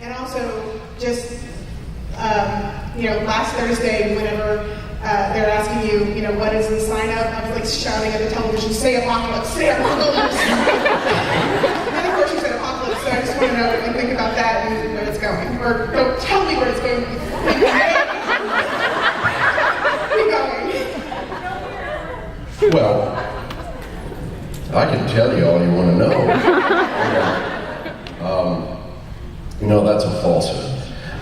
And also, just, last Thursday, whenever they're asking you, what is the sign up, I was like shouting at the television, say apocalypse, say apocalypse. And of course you said apocalypse, so I just want to know and think about that and where it's going. Or don't tell me where it's going. Keep going. Well, I can tell you all you want to know. That's a falsehood.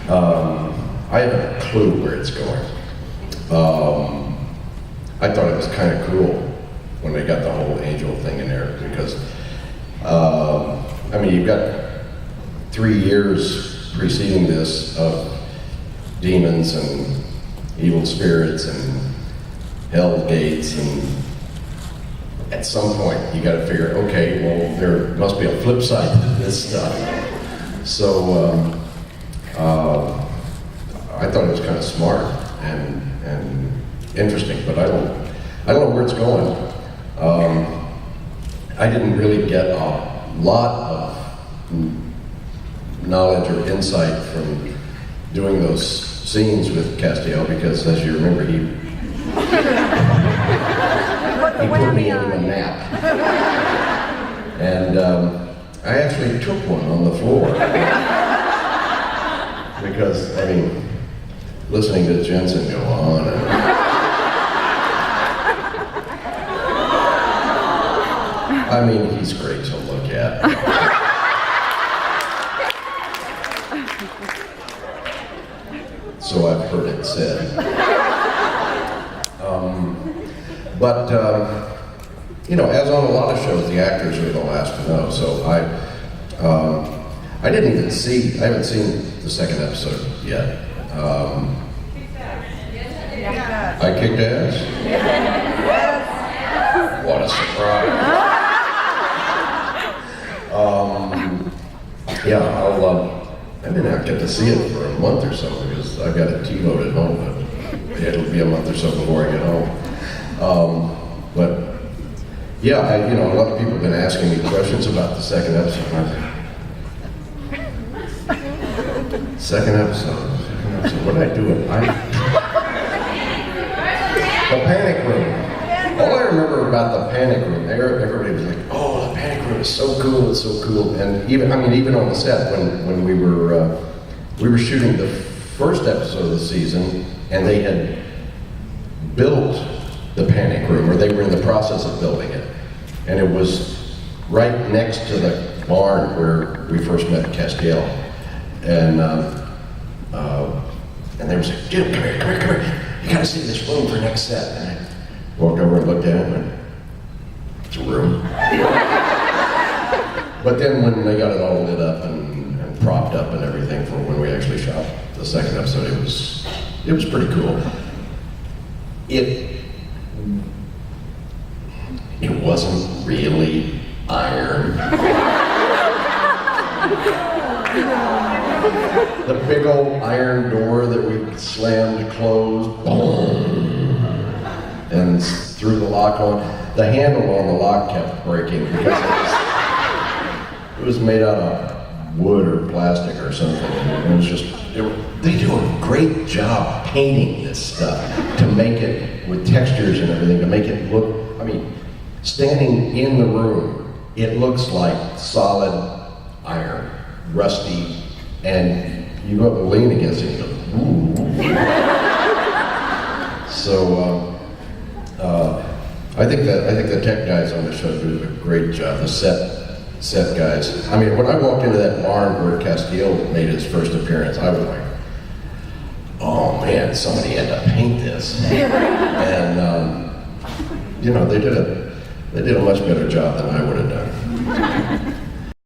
I have a clue where it's going. I thought it was kind of cool when they got the whole angel thing in there because, you've got 3 years preceding this of demons and evil spirits and hell gates, and at some point you got to figure, okay, well, there must be a flip side to this stuff. So I thought it was kind of smart and interesting, but I don't know where it's going. I didn't really get a lot of knowledge or insight from doing those scenes with Castiel because, as you remember, he put me into a nap. And I actually took one on the floor. Because, listening to Jensen go on and... he's great to look at. So I've heard it said. As on a lot of shows, the actors are the last to know. So I haven't seen the second episode yet. I kicked ass? What a surprise. I didn't get to see it for a month or so because I've got a T-load at home, but it'll be a month or so before I get home. A lot of people have been asking me questions about the second episode. Second episode. What did I do? The panic room. All I remember about the panic room, everybody was like, "Oh, the panic room is so cool! It's so cool!" And even on the set when we were shooting the first episode of the season, and they had built the panic room, or they were in the process of building it, and it was right next to the barn where we first met Castiel, and they were saying, "Jim, come here! You got to see this room for next set." And I walked over and looked at him, and it's a room. But then when they got it all lit up and propped up and everything for when we actually shot the second episode, it was pretty cool. It wasn't really iron. The big old iron door that we slammed closed, boom, and threw the lock on. The handle on the lock kept breaking because it was made out of wood or plastic or something. And it was just, they do a great job painting this stuff to make it with textures and everything, to make it look, standing in the room, it looks like solid iron, rusty, and you go up and lean against it, and you go, ooh. So, I think the tech guys on the show did a great job. The set guys. When I walked into that barn where Castiel made his first appearance, I was like, oh man, somebody had to paint this. And they did a much better job than I would have done.